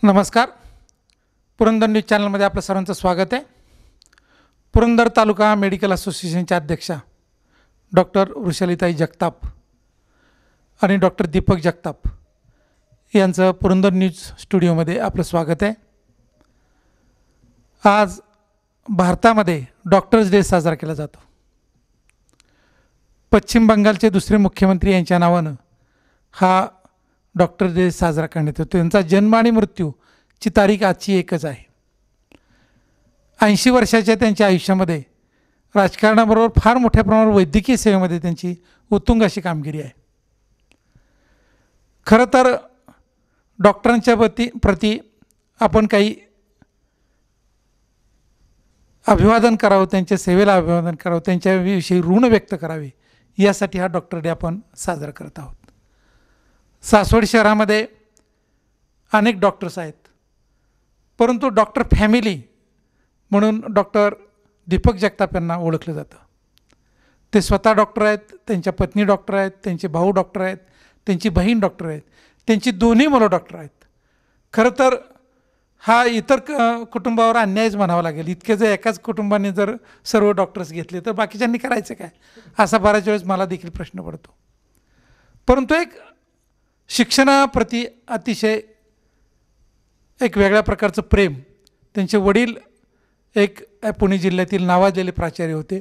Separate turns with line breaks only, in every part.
नमस्कार. पुरंदर न्यूज चॅनलमध्ये आपलं सर्वांचं स्वागत आहे. पुरंदर तालुका मेडिकल असोसिएशनच्या अध्यक्षा डॉक्टर वृषालीताई जगताप आणि डॉक्टर दीपक जगताप यांचं पुरंदर न्यूज स्टुडिओमध्ये आपलं स्वागत आहे. आज भारतामध्ये डॉक्टर्स डे साजरा केला जातो. पश्चिम बंगालचे दुसरे मुख्यमंत्री यांच्या नावानं हा डॉक्टर डे साजरा करण्यात येतो. त्यांचा जन्म आणि मृत्यूची तारीख आजची एकच आहे. 80 वर्षाच्या त्यांच्या आयुष्यामध्ये राजकारणाबरोबर फार मोठ्या प्रमाणावर वैद्यकीय सेवेमध्ये त्यांची उत्तुंग अशी कामगिरी आहे. खरं तर डॉक्टरांच्या प्रती आपण काही अभिवादन करावं, त्यांच्या सेवेला अभिवादन करावं, त्यांच्याविषयी ऋण व्यक्त करावे, यासाठी हा डॉक्टर डे आपण साजरा करत आहोत. सासवड शहरामध्ये अनेक डॉक्टर्स आहेत, परंतु डॉक्टर फॅमिली म्हणून डॉक्टर दीपक जगताप यांना ओळखलं जातं. ते स्वतः डॉक्टर आहेत, त्यांच्या पत्नी डॉक्टर आहेत, त्यांचे भाऊ डॉक्टर आहेत, त्यांची बहीण डॉक्टर आहेत, त्यांची दोन्ही मुलं डॉक्टर आहेत. खरं तर हा इतर कुटुंबावर अन्यायच म्हणावा लागेल. इतके जर एकाच कुटुंबाने जर सर्व डॉक्टर्स घेतले तर बाकीच्यांनी करायचं काय, असा बऱ्याच वेळेस मला देखील प्रश्न पडतो. परंतु एक शिक्षणाप्रती अतिशय एक वेगळ्या प्रकारचं प्रेम, त्यांचे वडील एक पुणे जिल्ह्यातील नावाजलेले प्राचार्य होते,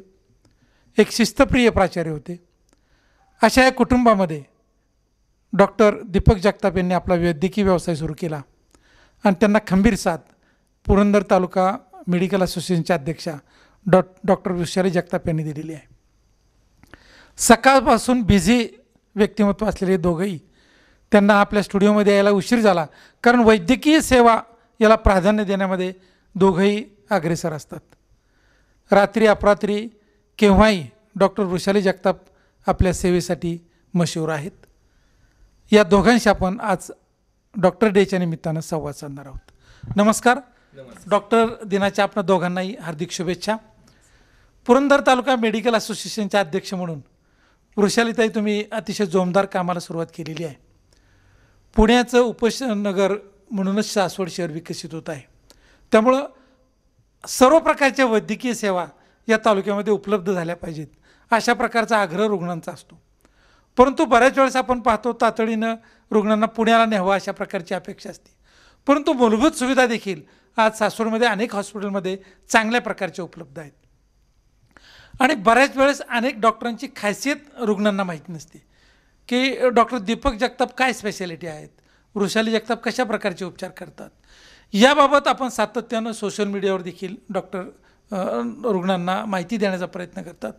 एक शिस्तप्रिय प्राचार्य होते. अशा या कुटुंबामध्ये डॉक्टर दीपक जगताप यांनी आपला वैद्यकीय व्यवसाय सुरू केला आणि त्यांना खंबीर साथ पुरंदर तालुका मेडिकल असोसिएशनच्या अध्यक्षा डॉक्टर वृषाली जगताप यांनी दिलेली आहे. सकाळपासून बिझी व्यक्तिमत्व असलेले दोघंही, त्यांना आपल्या स्टुडिओमध्ये यायला उशीर झाला, कारण वैद्यकीय सेवा याला प्राधान्य देण्यामध्ये दोघंही अग्रेसर असतात. रात्री अपरात्री केव्हाही डॉक्टर वृषाली जगताप आपल्या सेवेसाठी मशहूर आहेत. या दोघांशी आपण आज डॉक्टर डेच्या निमित्तानं संवाद साधणार आहोत. नमस्कार. डॉक्टर दिनाच्या आपल्या दोघांनाही हार्दिक शुभेच्छा. पुरंदर तालुका मेडिकल असोसिएशनच्या अध्यक्ष म्हणून वृषालीताई, तुम्ही अतिशय जोमदार कामाला सुरुवात केलेली आहे. पुण्याचं उपनगर म्हणूनच सासवड शहर विकसित होत आहे. त्यामुळं सर्व प्रकारच्या वैद्यकीय सेवा या तालुक्यामध्ये उपलब्ध झाल्या पाहिजेत, अशा प्रकारचा आग्रह रुग्णांचा असतो. परंतु बऱ्याच वेळेस आपण पाहतो तातडीनं रुग्णांना पुण्याला न्यावं अशा प्रकारची अपेक्षा असते. परंतु मूलभूत सुविधा देखील आज सासवडमध्ये अनेक हॉस्पिटलमध्ये चांगल्या प्रकारच्या उपलब्ध आहेत. आणि बऱ्याच वेळेस अनेक डॉक्टरांची खासियत रुग्णांना माहीत नसते, की डॉक्टर दीपक जगताप काय स्पेशालिटी आहेत, वृषाली जगताप कशा प्रकारचे उपचार करतात. याबाबत आपण सातत्यानं सोशल मीडियावर देखील रुग्णांना माहिती देण्याचा प्रयत्न करतात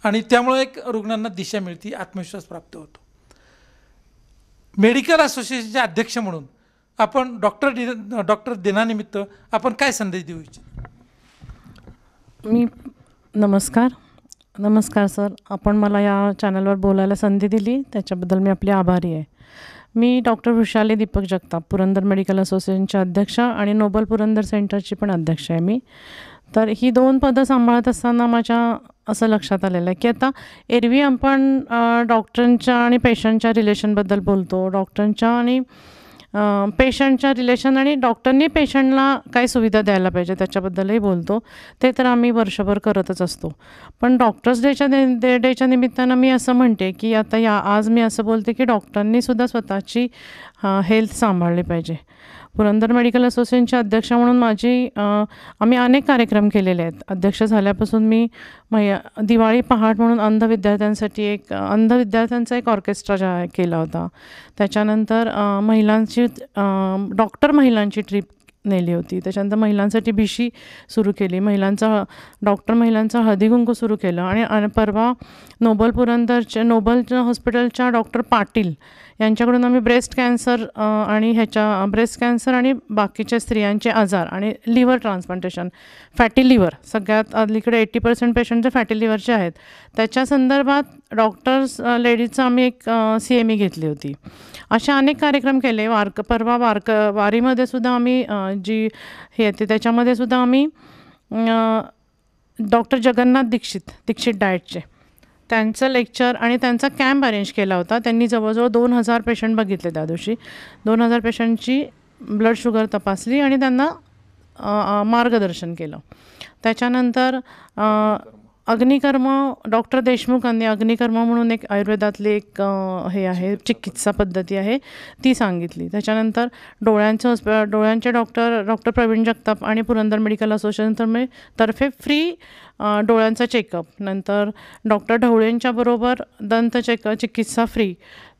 आणि त्यामुळे एक रुग्णांना दिशा मिळते, आत्मविश्वास प्राप्त होतो. मेडिकल असोसिएशनचे अध्यक्ष म्हणून आपण डॉक्टर दिनानिमित्त आपण काय संदेश देऊ इच्छितो?
नमस्कार सर. आपण मला या चॅनलवर बोलायला संधी दिली त्याच्याबद्दल मी आपली आभारी आहे. मी डॉक्टर वृषाली दीपक जगताप, पुरंदर मेडिकल असोसिएशनच्या अध्यक्षा आणि नोबल पुरंदर सेंटरची पण अध्यक्ष आहे मी. तर ही 2 पदं सांभाळत असताना माझ्या असं लक्षात आलेलं आहे की आता एरवी आपण डॉक्टरांच्या आणि पेशंटच्या रिलेशनबद्दल बोलतो, डॉक्टरांच्या आणि पेशंटच्या रिलेशन आणि डॉक्टरनी पेशंटला काय सुविधा द्यायला पाहिजे त्याच्याबद्दलही बोलतो. ते तर आम्ही वर्षभर करतच असतो. पण डॉक्टर्स डेच्या निमित्तानं मी असं म्हणते की आता आज मी असं बोलते की डॉक्टरांनीसुद्धा स्वतःची हेल्थ सांभाळली पाहिजे. पुरंदर मेडिकल असोसिएशनचे अध्यक्ष म्हणून आम्ही अनेक कार्यक्रम केलेले आहेत. अध्यक्ष झाल्यापासून मी दिवाळी पहाट म्हणून अंध विद्यार्थ्यांचा एक ऑर्केस्ट्रा केला होता. त्याच्यानंतर महिलांची ट्रीप नेली होती. त्याच्यानंतर महिलांसाठी BC सुरू केली, महिलांचा हळदीकुंकू सुरू केलं. आणि परवा नोबल हॉस्पिटलच्या डॉक्टर पाटील यांच्याकडून आम्ही ब्रेस्ट कॅन्सर आणि बाकीच्या स्त्रियांचे आजार आणि लिव्हर ट्रान्सप्लांटेशन, फॅटी लिव्हर, सगळ्यात अलीकडे 80% पेशंटचे फॅटी लिव्हरचे आहेत, त्याच्या संदर्भात डॉक्टर्स लेडीजचं आम्ही एक CME घेतली होती. अशा अनेक कार्यक्रम केले. वारीमध्ये सुद्धा आम्ही जी हे येते त्याच्यामध्ये सुद्धा आम्ही डॉक्टर जगन्नाथ दीक्षित डाएटचे त्यांचं लेक्चर आणि त्यांचा कॅम्प अरेंज केला होता. त्यांनी जवळजवळ 2000 पेशंट बघितले त्या दिवशी. 2000 पेशंटची ब्लड शुगर तपासली आणि त्यांना मार्गदर्शन केलं. त्याच्यानंतर अग्निकर्म डॉक्टर देशमुखांनी अग्निकर्म म्हणून एक आयुर्वेदातली एक हे आहे चिकित्सा पद्धती आहे ती सांगितली. त्याच्यानंतर डोळ्यांचे डॉक्टर प्रवीण जगताप आणि पुरंदर मेडिकल असोसिएशन तर्फे फ्री डोळ्यांचा चेकअप. नंतर डॉक्टर ढवळेंच्या बरोबर चिकित्सा फ्री.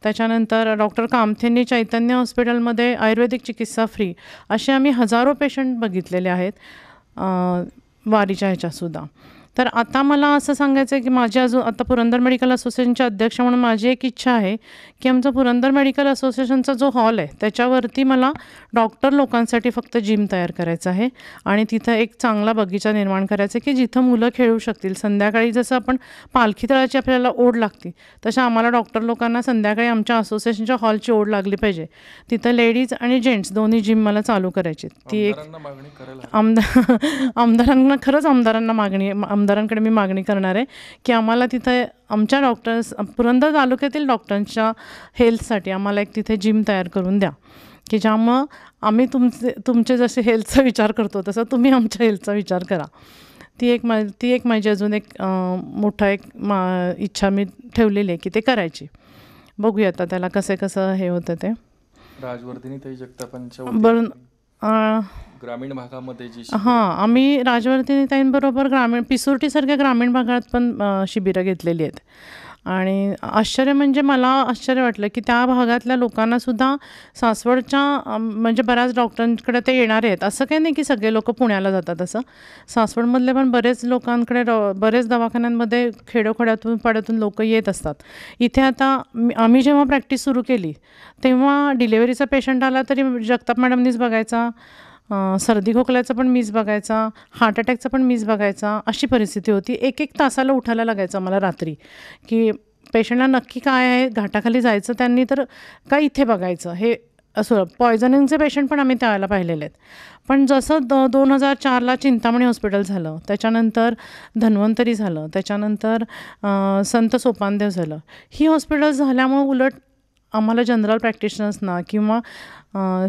त्याच्यानंतर डॉक्टर कामथेंनी चैतन्य हॉस्पिटलमध्ये आयुर्वेदिक चिकित्सा फ्री. असे आम्ही हजारो पेशंट बघितलेले आहेत वारीच्या ह्याच्यासुद्धा. तर आता मला असं सांगायचं आहे की आता पुरंदर मेडिकल असोसिएशनचे अध्यक्ष म्हणून माझी एक इच्छा आहे की आमचा पुरंदर मेडिकल असोसिएशनचा जो हॉल आहे त्याच्यावरती मला डॉक्टर लोकांसाठी फक्त जिम तयार करायचं आहे आणि तिथं एक चांगला बगीचा निर्माण करायचा आहे की जिथं मुलं खेळू शकतील. संध्याकाळी जसं आपण पालखी तळाची आपल्याला ओढ लागते तसं आम्हाला डॉक्टर लोकांना संध्याकाळी आमच्या असोसिएशनच्या हॉलची ओढ लागली पाहिजे. तिथं लेडीज आणि जेंट्स दोन्ही जिम मला चालू करायची. ती एक आमदारांकडे मी मागणी करणार आहे की आम्हाला तिथे आमच्या पुरंदर तालुक्यातील डॉक्टरांच्या हेल्थसाठी आम्हाला एक तिथे जिम तयार करून द्या की ज्यामुळं आम्ही तुमचे जसे हेल्थचा विचार करतो तसं तुम्ही आमच्या हेल्थचा विचार करा. ती एक माझी अजून एक मोठा इच्छा मी ठेवलेली आहे की ते करायची. बघूया आता त्याला कसं हे होतं ते.
राजवर्धिनी जगतापांच्या ग्रामीण भागामध्ये
आम्ही राजवर्धिनीताईंबरोबर पिसुर्टीसारख्या ग्रामीण भागात पण शिबिरं घेतलेली आहेत. आणि मला आश्चर्य वाटलं की त्या भागातल्या लोकांनासुद्धा सासवडच्या म्हणजे बऱ्याच डॉक्टरांकडे ते येणारे आहेत. असं काही नाही की सगळे लोक पुण्याला जातात. असं सासवडमधले पण बरेच लोकांकडे बरेच दवाखान्यांमध्ये खेडोखड्यातून पाड्यातून लोक येत असतात. इथे आता आम्ही जेव्हा प्रॅक्टिस सुरू केली तेव्हा डिलेवरीचा पेशंट आला तरी जगताप मॅडमनीच बघायचा, सर्दी खोकल्याचं पण मीच बघायचा, हार्ट अटॅकचं पण मीच बघायचा. अशी परिस्थिती होती. एक तासाला उठायला लागायचं मला रात्री की पेशंटला नक्की काय आहे, घाटाखाली जायचं त्यांनी तर काय इथे बघायचं. हे असं पॉयझनिंगचे पेशंट पण आम्ही त्यावेळेला पाहिलेले आहेत. पण जसं 2004ला चिंतामणी हॉस्पिटल झालं, त्याच्यानंतर धन्वंतरी झालं, त्याच्यानंतर संत सोपानदेव झालं, ही हॉस्पिटल झाल्यामुळं उलट आम्हाला जनरल प्रॅक्टिशनर्सना किंवा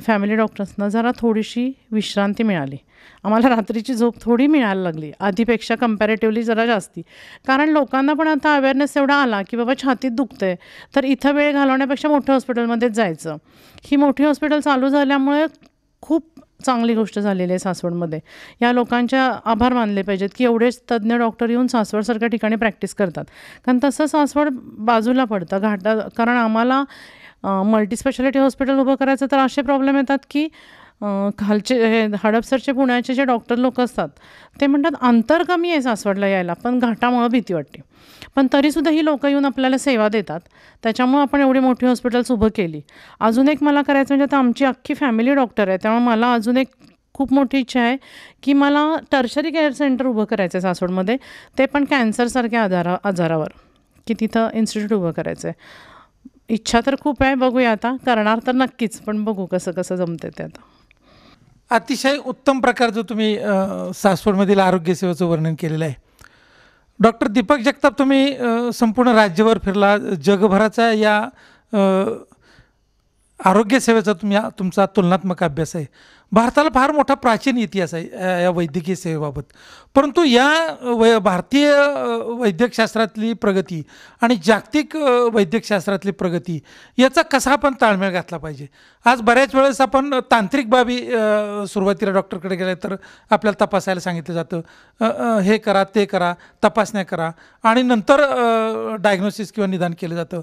फॅमिली डॉक्टर्सना जरा थोडीशी विश्रांती मिळाली. आम्हाला रात्रीची झोप थोडी मिळायला लागली आधीपेक्षा कम्पॅरेटिव्हली जरा जास्ती. कारण लोकांना पण आता अवेअरनेस एवढा आला की बाबा छातीत दुखतं आहे तर इथं वेळ घालवण्यापेक्षा मोठ्या हॉस्पिटलमध्येच जायचं. ही मोठी हॉस्पिटल चालू झाल्यामुळे खूप चांगली गोष्ट झालेली आहे सासवडमध्ये. या लोकांच्या आभार मानले पाहिजेत की एवढेच तज्ज्ञ डॉक्टर येऊन सासवडसारख्या ठिकाणी प्रॅक्टिस करतात. कारण तसं सासवड बाजूला पडतं कारण आम्हाला मल्टीस्पेशालिटी हॉस्पिटल उभं करायचं तर असे प्रॉब्लेम येतात की खालचे हडपसरचे पुण्याचे जे डॉक्टर लोक असतात ते म्हणतात अंतर कमी आहे सासवडला यायला पण घाटामुळं भीती वाटते. पण तरीसुद्धा ही लोकं येऊन आपल्याला सेवा देतात. त्याच्यामुळं आपण एवढी मोठी हॉस्पिटल्स उभं केली. अजून एक मला करायचं म्हणजे आता आमची अख्खी फॅमिली डॉक्टर आहे त्यामुळे मला अजून एक खूप मोठी इच्छा आहे की मला टर्शरी केअर सेंटर उभं करायचं आहे सासवडमध्ये. ते पण कॅन्सरसारख्या आजारावर की तिथं इन्स्टिट्यूट उभं करायचं आहे. इच्छा तर खूप आहे. बघूया आता करणार तर नक्कीच पण बघू कसं जमते ते. आता
अतिशय उत्तम प्रकारचं तुम्ही सासवडमधील आरोग्यसेवेचं वर्णन केलेलं आहे. डॉक्टर दीपक जगताप, तुम्ही संपूर्ण राज्यभर फिरला, जगभराचा या आरोग्यसेवेचा तुमचा तुलनात्मक अभ्यास आहे. भारताला फार मोठा प्राचीन इतिहास आहे या वैद्यकीय सेवेबाबत. परंतु या भारतीय वैद्यकशास्त्रातली प्रगती आणि जागतिक वैद्यकशास्त्रातली प्रगती याचा कसा आपण ताळमेळ घातला पाहिजे. आज बऱ्याच वेळेस आपण तांत्रिक बाबी सुरुवातीला डॉक्टरकडे गेले तर आपल्याला तपासायला सांगितलं जातं, हे करा ते करा, तपासण्या करा आणि नंतर डायग्नोसिस किंवा निदान केलं जातं.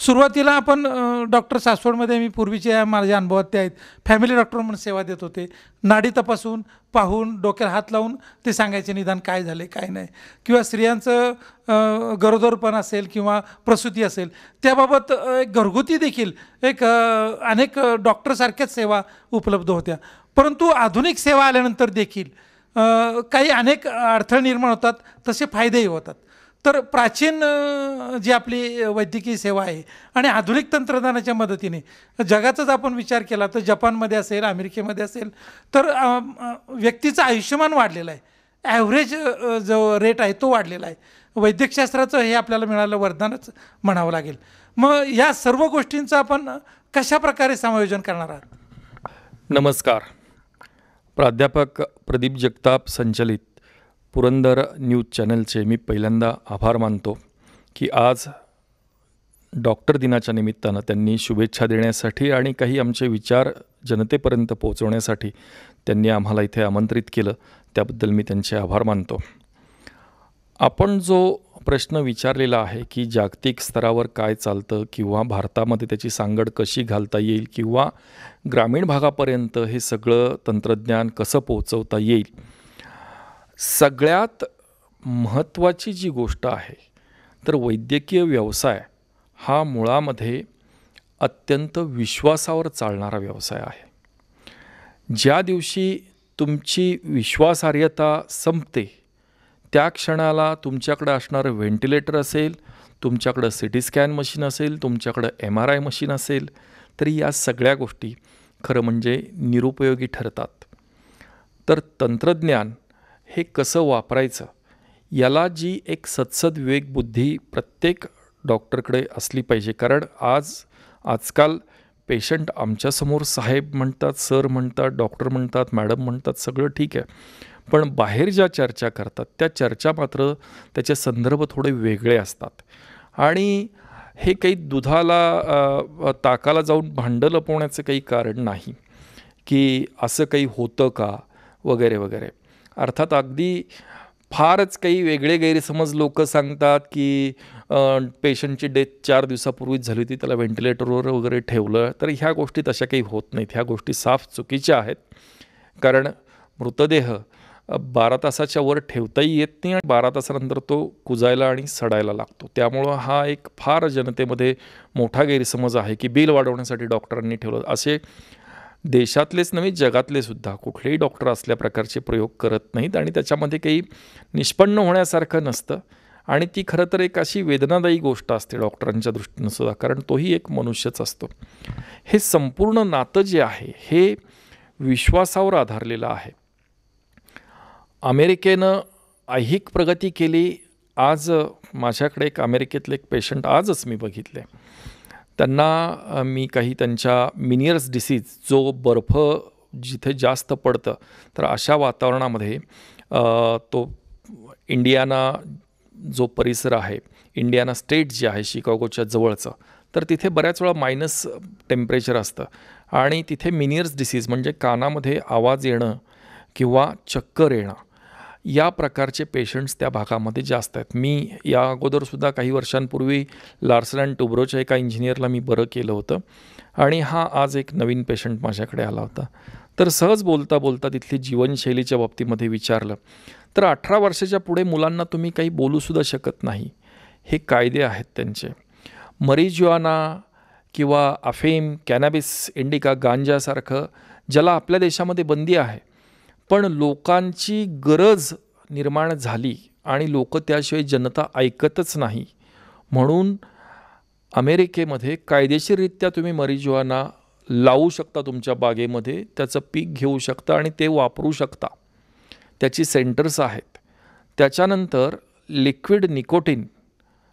सुरुवातीला आपण डॉक्टर सासवडमध्ये मी पूर्वीच्या माझ्या अनुभवात ते आहेत, फॅमिली डॉक्टर म्हणून सेवा देत होते. नाडी तपासून पाहून डोक्याला हात लावून ते सांगायचे निदान काय झाले काय नाही, किंवा स्त्रियांचं गरोदरपण असेल किंवा प्रसूती असेल त्याबाबत एक घरगुती देखील अनेक डॉक्टरसारख्याच सेवा उपलब्ध होत्या. परंतु आधुनिक सेवा आल्यानंतर देखील काही अनेक अडथळे निर्माण होतात, तसे फायदेही होतात. तर प्राचीन जी आपली वैद्यकीय सेवा आहे आणि आधुनिक तंत्रज्ञानाच्या मदतीने जगाचाच आपण विचार केला तर जपानमध्ये असेल, अमेरिकेमध्ये असेल तर व्यक्तीचं आयुष्यमान वाढलेलं आहे. ॲव्हरेज जो रेट आहे तो वाढलेला आहे. वैद्यकशास्त्राचं हे आपल्याला मिळालं वरदानच म्हणावं लागेल. मग या सर्व गोष्टींचं आपण कशा प्रकारे समायोजन करणार आहात?
नमस्कार. प्राध्यापक प्रदीप जगताप संचलित पुरंदर न्यूज चॅनलचे मी पहिल्यांदा आभार मानतो की आज डॉक्टर दिनाच्या निमित्तानं त्यांनी शुभेच्छा देण्यासाठी आणि काही आमचे विचार जनतेपर्यंत पोहोचवण्यासाठी त्यांनी आम्हाला इथे आमंत्रित केलं, त्याबद्दल मी त्यांचे आभार मानतो. आपण जो प्रश्न विचारलेला आहे की जागतिक स्तरावर काय चालतं किंवा भारतामध्ये त्याची सांगड कशी घालता येईल किंवा ग्रामीण भागापर्यंत हे सगळं तंत्रज्ञान कसं पोहोचवता येईल, सगळ्यात महत्त्वाची जी गोष्ट आहे तर वैद्यकीय व्यवसाय हा मुळामध्ये अत्यंत विश्वासावर चालणारा व्यवसाय आहे. ज्या दिवशी तुमची विश्वासार्हता संपते त्या क्षणाला तुमच्याकडं असणारं व्हेंटिलेटर असेल, तुमच्याकडं CT स्कॅन मशीन असेल, तुमच्याकडं MRI मशीन असेल, तरी या सगळ्या गोष्टी खरं म्हणजे निरुपयोगी ठरतात. तर तंत्रज्ञान हे कसं वापरायचं याला जी एक सद्सद विवेकबुद्धी प्रत्येक डॉक्टरकडे असली पाहिजे. कारण आजकाल पेशंट आमच्यासमोर साहेब म्हणतात, सर म्हणतात, डॉक्टर म्हणतात, मॅडम म्हणतात, सगळं ठीक आहे, पण बाहेर ज्या चर्चा करतात त्या चर्चा मात्र त्याचे संदर्भ थोडे वेगळे असतात. आणि हे काही दुधाला ताकाला जाऊन भांडं लपवण्याचं काही कारण नाही की असं काही होतं का वगैरे वगैरे. अर्थात अगदी फारच काही वेगळे गैरसमज लोक सांगतात की पेशंटची डेथ 4 दिवसापूर्वीच झाली होती, त्याला व्हेंटिलेटरवर वगैरे ठेवलं, तर ह्या गोष्टी तशा काही होत नाहीत. ह्या गोष्टी साफ चुकीच्या आहेत. कारण मृतदेह 12 तासाच्या वर ठेवताही येत नाही आणि 12 तासानंतर तो कुजायला आणि सडायला लागतो. त्यामुळं हा एक फार जनतेमध्ये मोठा गैरसमज आहे की बिल वाढवण्यासाठी डॉक्टरांनी ठेवलं. असे देशातलेच नव्हे जगातले सुद्धा कुठलेही डॉक्टर असल्या प्रकारचे प्रयोग करत नाहीत आणि त्याच्यामध्ये काही निष्पन्न होण्यासारखं नसतं. आणि ती खरं तर एक अशी वेदनादायी गोष्ट असते डॉक्टरांच्या दृष्टीनं सुद्धा, कारण तोही एक मनुष्यच असतो. हे संपूर्ण नातं जे आहे हे विश्वासावर आधारलेलं आहे. अमेरिकेनं ऐहिक प्रगती केली. आज माझ्याकडे एक अमेरिकेतले एक पेशंट आजच मी बघितले, त्यांना मी काही त्यांच्या मिनियर्स डिसीज, जो बर्फ जिथे जास्त पडतं तर अशा वातावरणामध्ये तो इंडियाना जो परिसर आहे, इंडियाना स्टेट जे आहे शिकागोच्या जवळचं, तर तिथे बऱ्याच वेळा मायनस टेम्परेचर असतं आणि तिथे मिनियर्स डिसीज म्हणजे कानामध्ये आवाज येणं किंवा चक्कर येणं या प्रकारचे पेशंट्स त्या भागामध्ये जास्त आहेत. मी या अगोदरसुद्धा काही वर्षांपूर्वी लार्सन अँड टुब्रोच्या एका इंजिनियरला मी बरं केलं होतं आणि हा आज एक नवीन पेशंट माझ्याकडे आला होता. तर सहज बोलता बोलता तिथली जीवनशैलीच्या बाबतीमध्ये विचारलं तर 18 वर्षाच्या पुढे मुलांना तुम्ही काही बोलूसुद्धा शकत नाही, हे कायदे आहेत त्यांचे. मरिज्युआना किंवा अफेम, कॅनॅबिस इंडिका, गांजासारखं ज्याला आपल्या देशामध्ये बंदी आहे, पण लोकांची गरज निर्माण झाली आणि लोक त्याशिवाय जनता ऐकतच नाही, म्हणून अमेरिकेमध्ये कायदेशीररित्या तुम्ही मरिज्युआना लावू शकता तुमच्या बागेमध्ये, त्याचं पीक घेऊ शकता आणि ते वापरू शकता. त्याची सेंटर्स आहेत. त्याच्यानंतर लिक्विड निकोटीन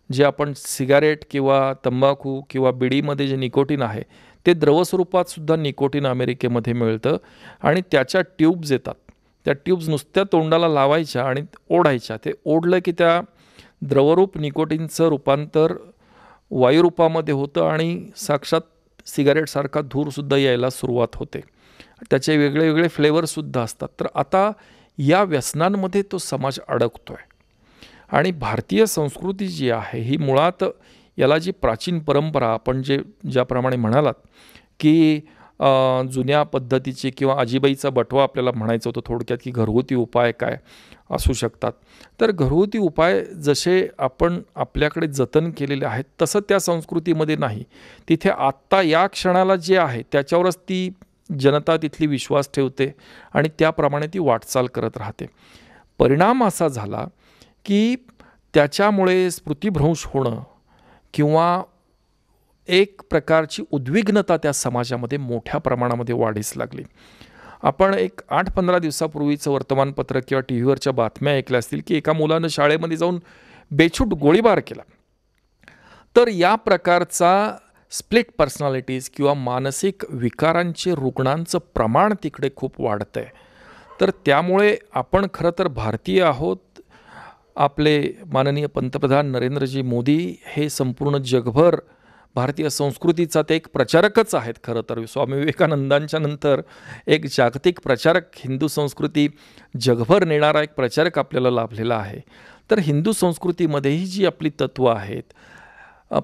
जे आपण सिगारेट किंवा तंबाखू किंवा बिडीमध्ये जे निकोटीन आहे ते द्रवस्वरूपात सुद्धा निकोटीन अमेरिकेमध्ये मिळतं आणि त्याच्या ट्यूब्स येतात. त्या ट्यूब्स नुसत्या तोंडाला लावायच्या आणि ओढायच्या. ते ओढलं की त्या द्रवरूप निकोटीनचं रूपांतर वायुरूपामध्ये होतं आणि साक्षात सिगारेटसारखा धूरसुद्धा यायला सुरुवात होते. त्याचे वेगळे वेगळे फ्लेवरसुद्धा असतात. तर आता या व्यसनांमध्ये तो समाज अडकतो आहे आणि भारतीय संस्कृती जी आहे ही मुळात याला जी प्राचीन परंपरा आपण ज्याप्रमाणे म्हणालात की जुन्या पद्धतीची किंवा आजीबाईचा बटवा आपल्याला म्हणायचं होतं थोडक्यात की घरगुती उपाय काय असू शकतात, तर घरगुती उपाय जसे आपण आपल्याकडे जतन केलेले आहेत तसं त्या संस्कृतीमध्ये नाही. तिथे आत्ता या क्षणाला जे आहे त्याच्यावरच ती जनता तिथली विश्वास ठेवते आणि त्याप्रमाणे ती वाटचाल करत राहते. परिणाम असा झाला की त्याच्यामुळे स्मृतिभ्रंश होणं किंवा एक प्रकारची उद्विग्नता त्या समाजामध्ये मोठ्या प्रमाणामध्ये वाढीस लागली. आपण एक 8-15 दिवसापूर्वीचं वर्तमानपत्र किंवा टी व्हीवरच्या बातम्या ऐकल्या असतील की एका मुलानं शाळेमध्ये जाऊन बेछूट गोळीबार केला. तर या प्रकारचा स्प्लिट पर्सनॅलिटीज किंवा मानसिक विकारांचे रुग्णांचं प्रमाण तिकडे खूप वाढतं आहे. तर त्यामुळे आपण खरं तर भारतीय आहोत. आपले माननीय पंतप्रधान नरेंद्रजी मोदी हे संपूर्ण जगभर भारतीय संस्कृतीचा ते एक प्रचारकच आहेत. खरं तर स्वामी विवेकानंदांच्या नंतर एक जागतिक प्रचारक, हिंदू संस्कृती जगभर नेणारा एक प्रचारक आपल्याला लाभलेला आहे. तर हिंदू संस्कृतीमध्येही जी आपली तत्त्वं आहेत,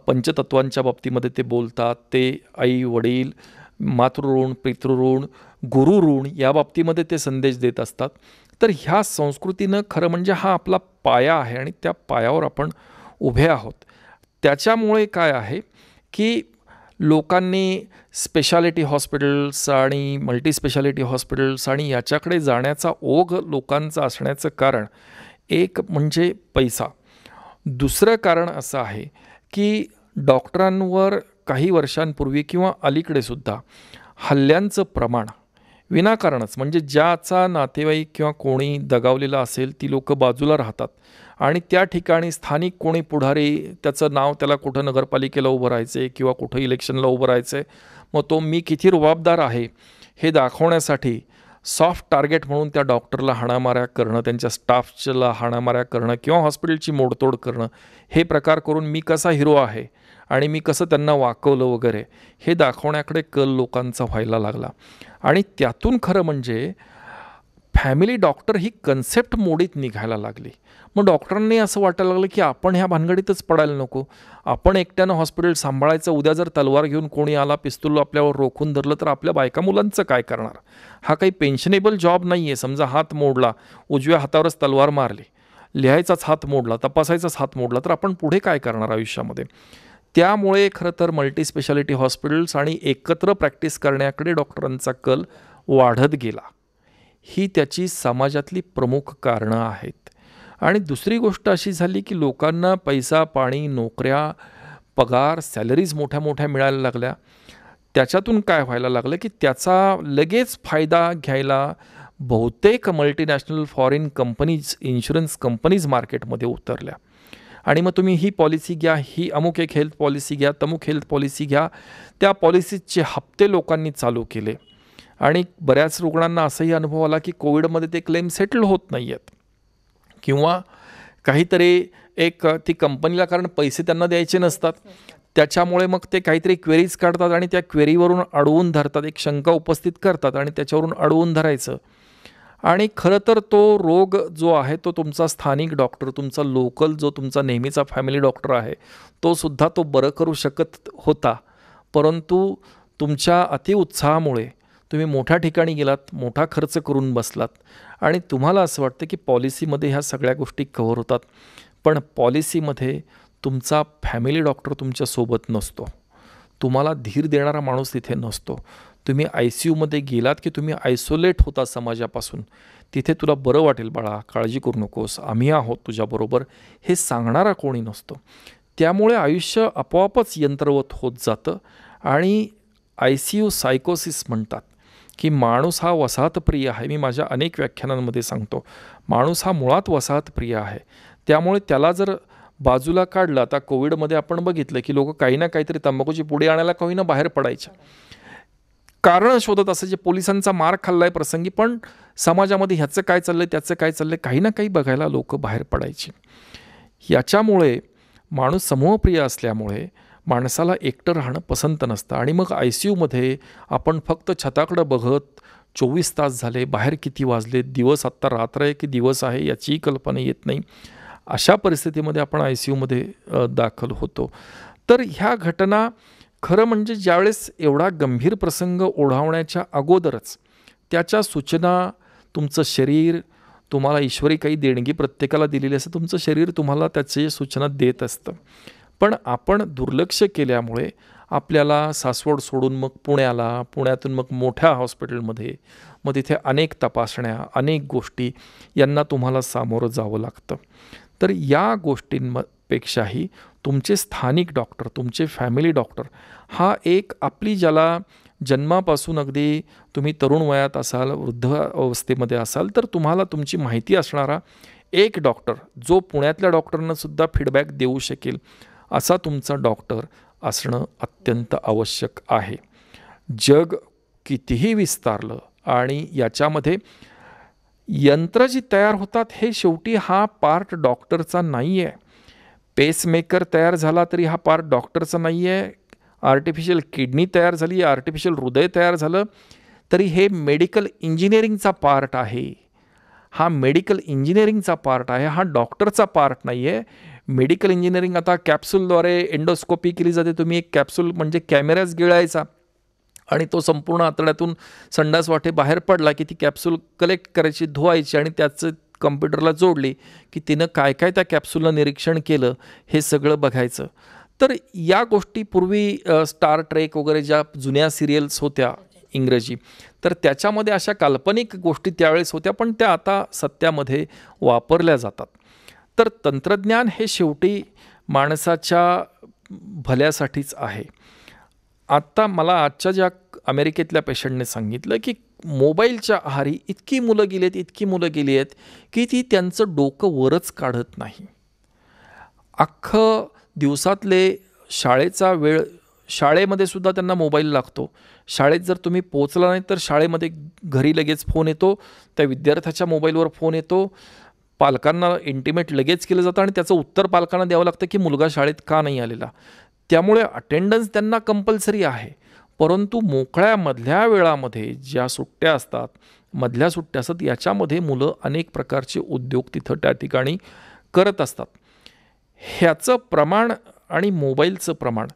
पंचतत्वांच्या बाबतीमध्ये ते बोलतात. ते आई वडील, मातृऋण, पितृऋण, गुरुऋण या बाबतीमध्ये ते संदेश देत असतात. तर ह्या संस्कृतीनं खरं म्हणजे हा आपला पाया आहे आणि त्या पायावर आपण उभे आहोत. त्याच्यामुळे काय आहे की लोकांनी स्पेशालिटी हॉस्पिटल्स आणि मल्टीस्पेशालिटी हॉस्पिटल्स आणि याच्याकडे जाण्याचा ओघ लोकांचा असण्याचं कारण एक म्हणजे पैसा. दुसरं कारण असं आहे की डॉक्टरांवर काही वर्षांपूर्वी किंवा अलीकडे सुद्धा हल्ल्यांचं प्रमाण विनाकारणच, म्हणजे ज्याचा नातेवाईक किंवा कोणी दगावलेला असेल ती लोकं बाजूला राहतात आणि त्या ठिकाणी स्थानिक कोणी पुढारी, त्याचं नाव त्याला कुठं नगरपालिकेला उभं राहायचं आहे किंवा कुठं इलेक्शनला उभं राहायचं आहे, मग तो मी किती रुबाबदार आहे हे दाखवण्यासाठी सॉफ्ट टार्गेट म्हणून त्या डॉक्टरला हाणामाऱ्या करणं, त्यांच्या स्टाफला हाणामाऱ्या करणं किंवा हॉस्पिटलची मोडतोड करणं, हे प्रकार करून मी कसा हिरो आहे आणि मी कसं त्यांना वाकवलं वगैरे हे दाखवण्याकडे कल लोकांचा व्हायला लागला. आणि त्यातून खरं म्हणजे फॅमिली डॉक्टर ही कन्सेप्ट मोडीत निघायला लागली. मग डॉक्टरांनी असं वाटायला लागलं की आपण ह्या भानगडीतच पडायला नको, आपण एकट्यानं हॉस्पिटल सांभाळायचं. उद्या जर तलवार घेऊन कोणी आला, पिस्तूल आपल्यावर रोखून धरलं तर आपल्या बायका मुलांचं काय करणार? हा काही पेन्शनेबल जॉब नाही आहे. समजा हात मोडला, उजव्या हातावरच तलवार मारली, लिहायचाच हात मोडला, तपासायचाच हात मोडला, तर आपण पुढे काय करणार आयुष्यामध्ये? त्यामुळे खरं तर मल्टीस्पेशालिटी हॉस्पिटल्स आणि एकत्र प्रॅक्टिस करण्याकडे डॉक्टरांचा कल वाढत गेला. ही त्याची समाजातली प्रमुख कारणं आहेत. आणि दुसरी गोष्ट अशी झाली की लोकांना पैसा, पाणी, नोकऱ्या, पगार, सॅलरीज मोठ्या मोठ्या मिळायला लागल्या. त्याच्यातून काय व्हायला लागलं की त्याचा लगेच फायदा घ्यायला बहुतेक multinational foreign companies, insurance companies मार्केटमध्ये उतरल्या. आणि मग तुम्ही ही पॉलिसी घ्या, ही अमुक एक हेल्थ पॉलिसी घ्या, तमुक हेल्थ पॉलिसी घ्या. त्या पॉलिसीचे हप्ते लोकांनी चालू केले. आणि बऱ्याच रुग्णांना असाही अनुभव आला की कोविडमध्ये ते क्लेम सेटल होत नाही आहेत किंवा काहीतरी एक ती कंपनीला, कारण पैसे त्यांना द्यायचे नसतात, त्याच्यामुळे मग ते काहीतरी क्वेरीज काढतात आणि त्या क्वेरीवरून अडवून धरतात, एक शंका उपस्थित करतात आणि त्याच्यावरून अडवून धरायचं. आणि खरं तर तो रोग जो आहे तो तुमचा स्थानिक डॉक्टर, तुमचा लोकल जो तुमचा नेहमीचा फॅमिली डॉक्टर आहे, तो सुद्धा तो बरं करू शकत होता. परंतु तुमच्या अतिउत्साहामुळे तुम्ही मोठ्या ठिकाणी गेलात, मोठा खर्च करून बसलात आणि तुम्हाला असं वाटतं की पॉलिसीमध्ये ह्या सगळ्या गोष्टी कव्हर होतात. पण पॉलिसीमध्ये तुमचा फॅमिली डॉक्टर तुमच्यासोबत नसतो, तुम्हाला धीर देणारा माणूस तिथे नसतो. तुम्ही ICUमध्ये गेलात की तुम्ही आयसोलेट होता समाजापासून. तिथे तुला बरं वाटेल बाळा, काळजी करू नकोस, आम्ही आहोत तुझ्याबरोबर, हे सांगणारा कोणी नसतो. त्यामुळे आयुष्य आपोआपच यंत्रवत होत जातं. आणि ICU सायकोसिस म्हणतात की माणूस हा वसाहतप्रिय आहे. मी माझ्या अनेक व्याख्यानांमध्ये सांगतो, माणूस हा मुळात वसाहतप्रिय आहे. त्यामुळे त्याला जर बाजूला काढलं, आता कोविडमध्ये आपण बघितलं की लोक काही ना काहीतरी तंबाखूची पुडी आणायला काही ना बाहेर पडायच्या, कारण शोधत असायचे. पोलिसांचा मार खाल्लाय प्रसंगी, पण समाजामध्ये ह्याचं काय चाललंय, त्याचं काय चाललंय, काही ना काही बघायला लोक बाहेर पडायचे. याच्यामुळे माणूस समूहप्रिय असल्यामुळे माणसाला एकटं राहणं पसंत नसतं. आणि मग ICUमध्ये आपण फक्त छताकडं बघत 24 तास झाले, बाहेर किती वाजले, दिवस आत्ता रात्र आहे की दिवस आहे याचीही कल्पना येत नाही. अशा परिस्थितीमध्ये आपण ICUमध्ये दाखल होतो. तर ह्या घटना खरं म्हणजे ज्यावेळेस एवढा गंभीर प्रसंग ओढावण्याच्या अगोदरच त्याच्या सूचना, तुमचं शरीर तुम्हाला, ईश्वरी काही देणगी प्रत्येकाला दिलेली असते, तुमचं शरीर तुम्हाला त्याचे सूचना देत असतं. पण आपण दुर्लक्ष केल्यामुळे आपल्याला सासवड सोडून मग पुण्याला, पुण्यातून मग मोठ्या हॉस्पिटलमध्ये, मग तिथे अनेक तपासण्या, अनेक गोष्टी यांना तुम्हाला सामोरं जावं लागतं. तर या गोष्टींपेक्षाही तुमचे स्थानिक डॉक्टर, तुमचे फॅमिली डॉक्टर हा एक आपली, ज्याला जन्मापासून अगदी तुम्ही तरुण वयात असाल, वृद्ध अवस्थेमध्ये असाल, तर तुम्हाला तुमची माहिती असणारा एक डॉक्टर, जो पुण्यातल्या डॉक्टरांना सुद्धा फीडबॅक देऊ शकेल, असा तुमचा डॉक्टर असणं अत्यंत आवश्यक आहे. जग कितीही विस्तारलं आणि याच्यामध्ये यंत्र जी तयार होतात हे शेवटी हा पार्ट डॉक्टरचा नाही आहे. पेसमेकर तयार झाला तरी हा पार्ट डॉक्टरचा नाही आहे. आर्टिफिशियल किडनी तयार झाली, आर्टिफिशियल हृदय तयार झालं तरी हे मेडिकल इंजिनिअरिंगचा पार्ट आहे. हा मेडिकल इंजिनिअरिंगचा पार्ट आहे, हा डॉक्टरचा पार्ट नाही आहे. मेडिकल इंजिनिअरिंग आता कॅप्सूलद्वारे एंडोस्कोपी केली जाते. तुम्ही एक कॅप्सूल म्हणजे कॅमेराच गिळायचा आणि तो संपूर्ण आतड्यातून संडास वाटे बाहेर पडला की ती कॅप्सूल कलेक्ट करायची, धुवायची आणि त्याचं कम्प्युटरला जोडली की तिनं काय काय त्या कॅप्सूलला निरीक्षण केलं हे सगळं बघायचं. तर या गोष्टी पूर्वी स्टार ट्रेक वगैरे ज्या जुन्या सिरियल्स होत्या इंग्रजी, तर त्याच्यामध्ये अशा काल्पनिक गोष्टी त्यावेळेस होत्या, पण त्या आता सत्यामध्ये वापरल्या जातात. तर तंत्रज्ञान हे शेवटी माणसाच्या भल्यासाठीच आहे. आत्ता मला आजच्या ज्या अमेरिकेतल्या पेशंटने सांगितलं की मोबाईलच्या आहारी इतकी मुलं गेली आहेत की ती त्यांचं डोकं वरच काढत नाही. अख्खं दिवसातले शाळेचा वेळ, शाळेमध्ये सुद्धा त्यांना मोबाईल लागतो. शाळेत जर तुम्ही पोहोचला नाही तर शाळेमध्ये घरी लगेच फोन येतो, त्या विद्यार्थ्याच्या मोबाईलवर फोन येतो, पालकांना इंटिमेट लगेच केलं जातं आणि त्याचं उत्तर पालकांना द्यावं लागतं की मुलगा शाळेत का नाही आलेला. त्यामुळे अटेंडन्स त्यांना कंपल्सरी आहे. परंतु मोकळ्या मधल्या वेळामध्ये ज्या सुट्ट्या असतात, मधल्या सुट्ट्या असतात, याच्यामध्ये मुलं अनेक प्रकारचे उद्योग तिथं त्या ठिकाणी करत असतात. ह्याचं प्रमाण आणि मोबाईलचं प्रमाण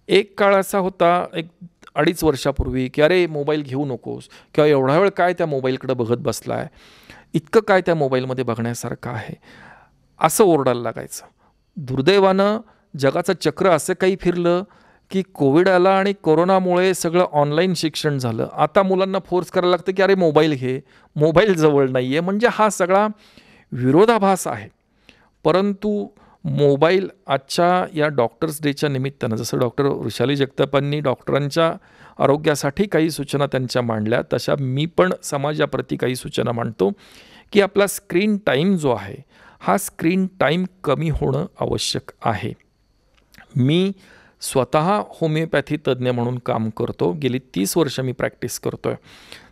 एक काळ असा होता, 1-2.5 वर्षापूर्वी, की अरे मोबाईल घेऊ नकोस किंवा एवढा वेळ काय त्या मोबाईलकडे बघत बसला आहे, इतकं काय त्या मोबाईलमध्ये बघण्यासारखं आहे, असं ओरडायला लागायचं. दुर्दैवानं जगाचं चक्र असं काही फिरलं की कोविड आला आणि कोरोनामुळे सगळं ऑनलाईन शिक्षण झालं. आता मुलांना फोर्स करायला लागतं की अरे मोबाईल घे, मोबाईल जवळ नाही आहे. म्हणजे हा सगळा विरोधाभास आहे. परंतु मोबाईल आजच्या या डॉक्टर्स डेच्या निमित्तानं, जसं डॉक्टर वृषाली जगतापांनी डॉक्टरांच्या आरोग्यासाठी काही सूचना त्यांच्या मांडल्या, तशा मी पण समाजाप्रती काही सूचना मांडतो की आपला स्क्रीन टाईम जो आहे हा स्क्रीन टाईम कमी होणं आवश्यक आहे. मी स्वतः होमिओपॅथी तज्ज्ञ म्हणून काम करतो. गेली 30 वर्ष मी प्रॅक्टिस करतो आहे.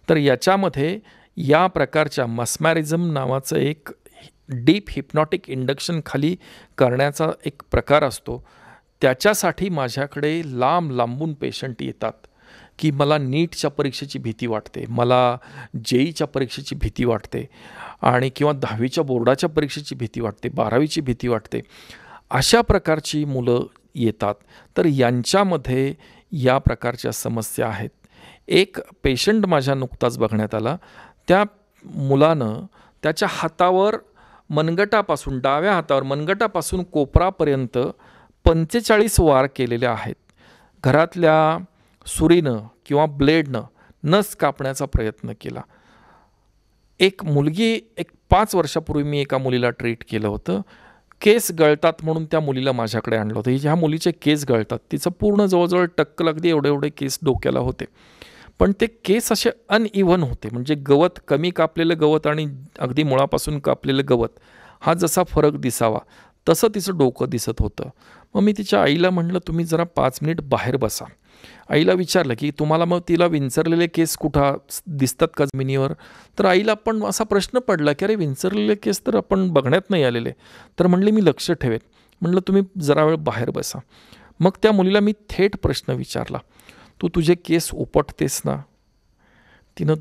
तर याच्यामध्ये या प्रकारच्या मस्मॅरिझम नावाचं एक डीप हिप्नॉटिक इंडक्शन खाली करण्याचा एक प्रकार असतो. त्याच्यासाठी माझ्याकडे लांब लांबून पेशंट येतात की मला नीटच्या परीक्षेची भीती वाटते, मला जेईच्या परीक्षेची भीती वाटते आणि किंवा 10वीच्या बोर्डाच्या परीक्षेची भीती वाटते, 12वीची भीती वाटते. अशा प्रकारची मुलं येतात. तर यांच्यामध्ये या प्रकारच्या समस्या आहेत. एक पेशंट माझ्या नुकताच बघण्यात आला. त्या मुलानं त्याच्या हातावर मनगटापासून, डाव्या हातावर मनगटापासून कोपरापर्यंत 45 वार केलेले आहेत. घरातल्या सुरीनं किंवा ब्लेडनं नस कापण्याचा प्रयत्न केला. एक मुलगी, 5 वर्षापूर्वी मी एका मुलीला ट्रीट केलं होतं. केस गळतात म्हणून त्या मुलीला माझ्याकडे आणलं होतं. ह्या मुलीचे केस गळतात, तिचं पूर्ण जवळजवळ टक्कल अगदी एवढे केस डोक्याला होते. पण ते केस असे अनइव्हन होते, म्हणजे गवत, कमी कापलेलं गवत आणि अगदी मुळापासून कापलेलं गवत हा जसा फरक दिसावा तसं तिचं डोकं दिसत होतं. मग मी तिच्या आईला म्हटलं तुम्ही जरा 5 मिनिट बाहेर बसा. आईला विचारलं की तुम्हाला मग तिला विंचरलेले केस कुठं दिसतात का जमिनीवर? तर आईला पण असा प्रश्न पडला की अरे विंचरलेले केस तर आपण बघण्यात नाही आलेले. तर म्हणले मी लक्ष ठेवेन. म्हटलं तुम्ही जरा वेळ बाहेर बसा. मग त्या मुलीला मी थेट प्रश्न विचारला, तू तुझे केस उपटतेस ना? तिनं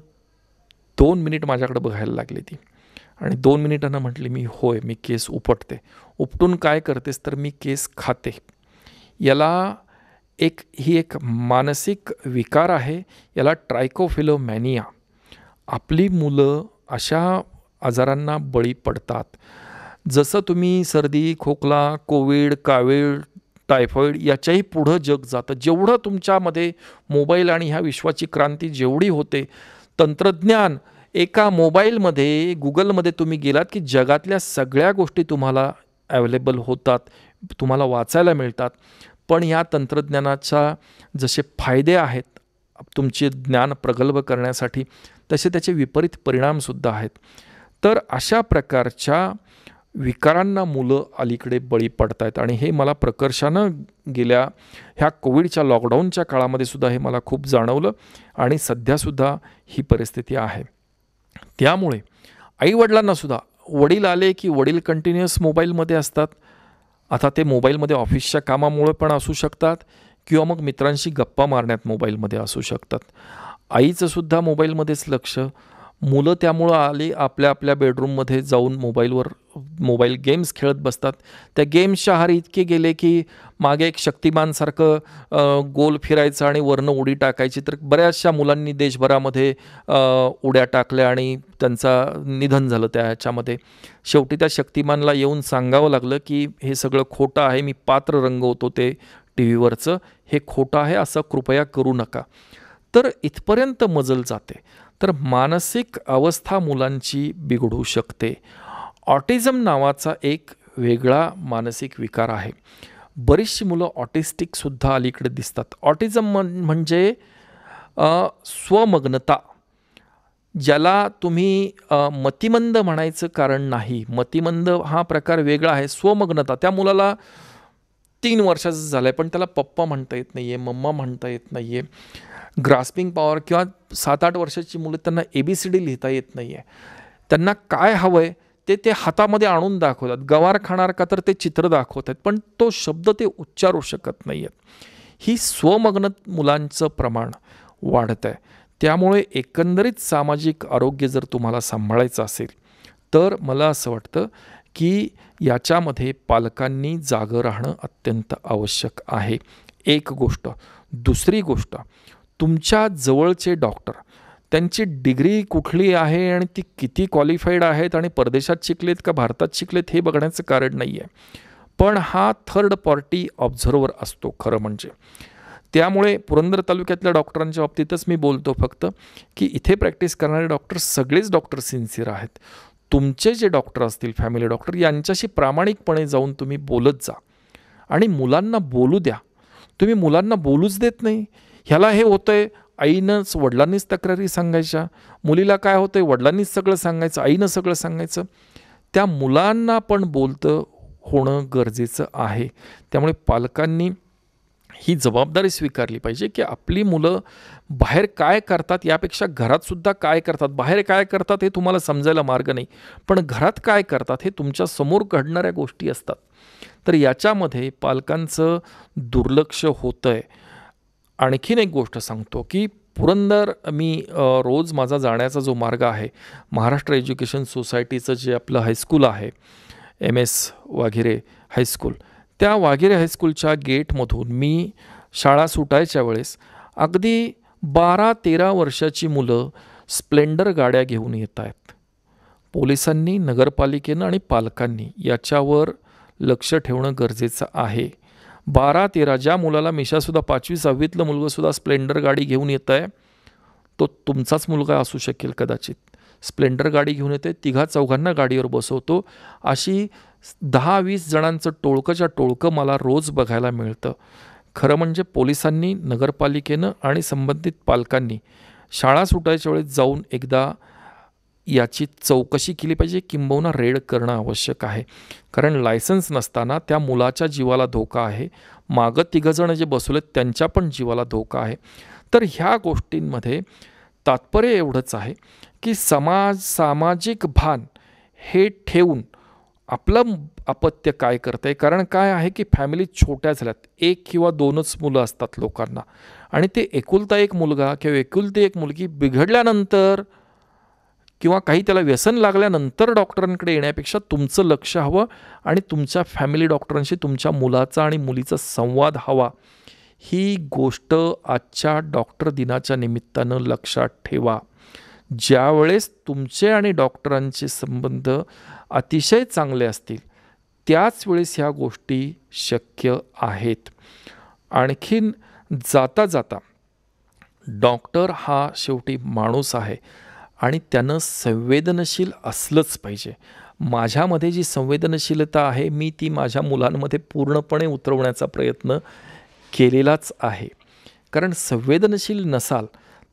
2 मिनिट माझ्याकडे बघायला लागली ती आणि 2 मिनिटांना म्हटली मी होय, मी केस उपटते. उपटून काय करतेस? तर मी केस खाते. याला ही एक मानसिक विकार आहे, याला ट्रायकोफिलोमॅनिया. आपली मुलं अशा आजारांना बळी पडतात. जसं तुम्ही सर्दी, खोकला, कोविड, कावीळ, टायफॉईड याच्याही पुढं जग जातं. जेवढं तुमच्यामध्ये मोबाईल आणि ह्या विश्वाची क्रांती जेवढी होते, तंत्रज्ञान एका मोबाईलमध्ये, गुगलमध्ये तुम्ही गेलात की जगातल्या सगळ्या गोष्टी तुम्हाला अवेलेबल होतात, तुम्हाला वाचायला मिळतात. पण ह्या तंत्रज्ञानाचा जसे फायदे आहेत तुमचे ज्ञान प्रगल्भ करण्यासाठी, तसे त्याचे विपरीत परिणामसुद्धा आहेत. तर अशा प्रकारच्या विकारांना मुलं अलीकडे बळी पडत आहेत आणि हे मला प्रकर्षानं गेल्या ह्या कोविडच्या लॉकडाऊनच्या काळामध्ये सुद्धा हे मला खूप जाणवलं आणि सध्यासुद्धा ही परिस्थिती आहे. त्यामुळे आईवडिलांनासुद्धा वडील आले की वडील कंटिन्युअस मोबाईलमध्ये असतात. आता ते मोबाईलमध्ये ऑफिसच्या कामामुळे पण असू शकतात किंवा मग मित्रांशी गप्पा मारण्यात मोबाईलमध्ये असू शकतात. आईचंसुद्धा मोबाईलमध्येच लक्ष. मुलं त्यामुळं आली आपल्या आपल्या बेडरूममध्ये जाऊन मोबाईल गेम्स खेळत बसतात. त्या गेम्सच्या आहारी इतके गेले की मागे एक शक्तिमानसारखं गोल फिरायचं आणि वरनं उडी टाकायची. तर बऱ्याचशा मुलांनी देशभरामध्ये उड्या टाकल्या आणि त्यांचं निधन झालं त्या ह्याच्यामध्ये. शेवटी त्या शक्तिमानला येऊन सांगावं लागलं की हे सगळं खोटं आहे, मी पात्र रंगवतो ते टी व्हीवरचं, हे खोटं आहे, असं कृपया करू नका. तर इथपर्यंत मजल जाते. तर मानसिक अवस्था मुलांची बिघडू शकते. ऑटिझम नावाचा एक वेगळा मानसिक विकार आहे. बरीचशी मुलं ऑटिस्टिकसुद्धा अलीकडे दिसतात. ऑटिझम म्हणजे स्वमग्नता, ज्याला तुम्ही मतिमंद म्हणायचं कारण नाही. मतिमंद हा प्रकार वेगळा आहे. स्वमग्नता, त्या मुलाला 3 वर्षाचं झालं आहे पण त्याला पप्पा म्हणता येत नाही आहे, मम्मा म्हणता येत नाही आहे. ग्रास्पिंग पॉवर, किंवा 7-8 वर्षाची मुलं, त्यांना ABCD लिहिता येत नाही आहे. त्यांना काय हवं आहे ते हातामध्ये आणून दाखवतात. गवार खाणार का तर ते चित्र दाखवत आहेत पण तो शब्द ते उच्चारू शकत नाही आहेत. ही स्वमग्न मुलांचं प्रमाण वाढतं आहे. त्यामुळे एकंदरीत सामाजिक आरोग्य जर तुम्हाला सांभाळायचं असेल तर मला असं वाटतं की याच्यामध्ये पालकांनी जागं राहणं अत्यंत आवश्यक आहे. एक गोष्ट. दुसरी गोष्ट, तुमच्या जवळचे डॉक्टर, त्यांची डिग्री कुठली आहे आणि ती किती क्वालिफाईड आहेत आणि परदेशात शिकलेत का भारतात शिकलेत हे बघण्याचं कारण नाही आहे. पण हा थर्ड पार्टी ऑब्झर्वर असतो खरं म्हणजे. त्यामुळे पुरंदर तालुक्यातल्या डॉक्टरांच्या बाबतीतच मी बोलतो फक्त की इथे प्रॅक्टिस करणारे डॉक्टर सगळेच डॉक्टर सिन्सिअर आहेत. तुमचे जे डॉक्टर असतील, फॅमिली डॉक्टर, यांच्याशी प्रामाणिकपणे जाऊन तुम्ही बोलत जा आणि मुलांना बोलू द्या. तुम्ही मुलांना बोलूच देत नाही. ह्याला हे होतं आहे, आईनंच वडिलांनीच तक्रारी सांगायच्या, मुलीला काय होतं आहे वडिलांनीच सगळं सांगायचं, आईनं सगळं सांगायचं. त्या मुलांना पण बोलतं होणं गरजेचं आहे. त्यामुळे पालकांनी ही जबाबदारी स्वीकारली पाहिजे की आपली मुलं बाहेर काय करतात यापेक्षा घरातसुद्धा काय करतात. बाहेर काय करतात हे तुम्हाला समजायला मार्ग नाही, पण घरात काय करतात हे तुमच्या समोर घडणाऱ्या गोष्टी असतात. तर याच्यामध्ये पालकांचं दुर्लक्ष होतं आहे. आणखीन एक गोष्ट सांगतो की पुरंदर, मी रोज माझा जाण्याचा जो मार्ग आहे, महाराष्ट्र एज्युकेशन सोसायटीचं जे आपलं हायस्कूल आहे, MS वाघिरे हायस्कूल, त्या वाघिरे हायस्कूलच्या गेटमधून मी शाळा सुटायच्या वेळेस अगदी 12-13 वर्षाची मुलं स्प्लेंडर गाड्या घेऊन येत आहेत. पोलिसांनी, नगरपालिकेनं आणि पालकांनी याच्यावर लक्ष ठेवणं गरजेचं आहे. 12-13, ज्या मुलाला मिशासुद्धा 5वी-6वीतलं मुलगंसुद्धा स्प्लेंडर गाडी घेऊन येत आहे, तो तुमचाच मुलगा असू शकेल कदाचित. स्प्लेंडर गाडी घेऊन येते, 3-4 गाडीवर बसवतो. अशी 10-20 जणांचं टोळकंच्या टोळकं मला रोज बघायला मिळतं. खरं म्हणजे पोलिसांनी, नगरपालिकेनं आणि संबंधित पालकांनी शाळा सुटायच्या वेळेस जाऊन एकदा याची चौकशी केली पाहिजे, किंबहुना रेड करणं आवश्यक आहे. कारण लायसन्स नसताना त्या मुलाच्या जीवाला धोका आहे, मागं 3 जण जे बसवलेत त्यांच्या पण जीवाला धोका आहे. तर ह्या गोष्टींमध्ये तात्पर्य एवढंच आहे की सामाजिक भान हे ठेवून आपलं अपत्य काय करतं आहे. कारण काय आहे की फॅमिली छोट्या झाल्यात, 1 किंवा 2च मुलं असतात लोकांना, आणि ते एकुलता एक मुलगा किंवा एकुलती एक मुलगी बिघडल्यानंतर किंवा काही त्याला व्यसन लागल्यानंतर डॉक्टरांकडे येण्यापेक्षा तुमचं लक्ष हवं आणि तुमच्या फॅमिली डॉक्टरांशी तुमच्या मुलाचा आणि मुलीचा संवाद हवा. ही गोष्ट आजच्या डॉक्टर दिनाच्या निमित्तानं लक्षात ठेवा. ज्यावेळेस तुमचे आणि डॉक्टरांचे संबंध अतिशय चांगले असतील त्याच वेळेस ह्या गोष्टी शक्य आहेत. आणखीन जाता जाता, डॉक्टर हा शेवटी माणूस आहे आणि त्यानं संवेदनशील असलंच पाहिजे. माझ्यामध्ये जी संवेदनशीलता आहे मी ती माझ्या मुलांमध्ये पूर्णपणे उतरवण्याचा प्रयत्न केलेलाच आहे. कारण संवेदनशील नसाल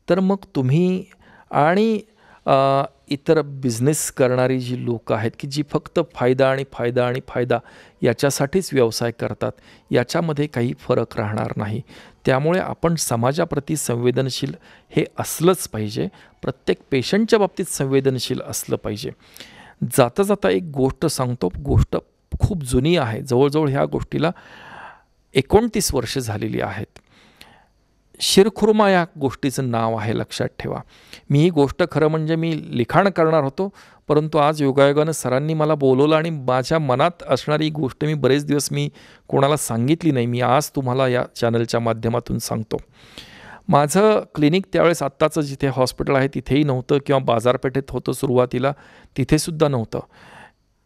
तर मग तुम्ही, आणि इतर बिझनेस करणारी जी लोकं आहेत की जी फक्त फायदा आणि फायदा आणि फायदा याच्यासाठीच व्यवसाय करतात, याच्यामध्ये काही फरक राहणार नाही. त्यामुळे आपण समाजाप्रती संवेदनशील हे असलंच पाहिजे. प्रत्येक पेशंटच्या बाबतीत संवेदनशील असलं पाहिजे. जाता जाता एक गोष्ट सांगतो. गोष्ट खूप जुनी आहे. जवळजवळ ह्या गोष्टीला 29 वर्ष झालेली आहेत. शिरखुर्मा या गोष्टीचं नाव आहे, लक्षात ठेवा. मी ही गोष्ट खरं म्हणजे मी लिखाण करणार होतो, परंतु आज योगायोगानं सरांनी मला बोलवलं आणि माझ्या मनात असणारी गोष्ट मी बरेच दिवस कोणाला सांगितली नाही. मी आज तुम्हाला या चॅनलच्या माध्यमातून सांगतो. माझं क्लिनिक त्यावेळेस आत्ताचं जिथे हॉस्पिटल आहे तिथेही नव्हतं किंवा बाजारपेठेत होतं सुरुवातीला, तिथेसुद्धा नव्हतं.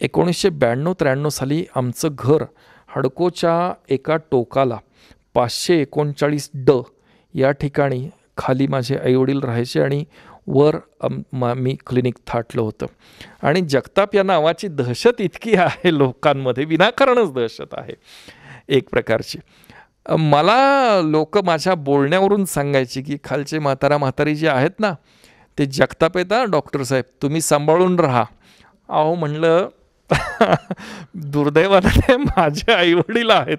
1992-93 साली आमचं घर हडकोच्या एका टोकाला 539D या ठिकाणी खाली माझे आईवडील राहायचे आणि वर मी क्लिनिक थाटलं होतं. आणि जगताप या नावाची दहशत इतकी आहे लोकांमध्ये, विनाकारणच दहशत आहे एक प्रकारची. मला लोक माझ्या बोलण्यावरून सांगायची की खालचे म्हातारी जी आहेत ना ते जगताप आहेत ना डॉक्टर साहेब, तुम्ही सांभाळून राहा. अहो म्हणलं दुर्दैवानं ते माझे आईवडील आहेत.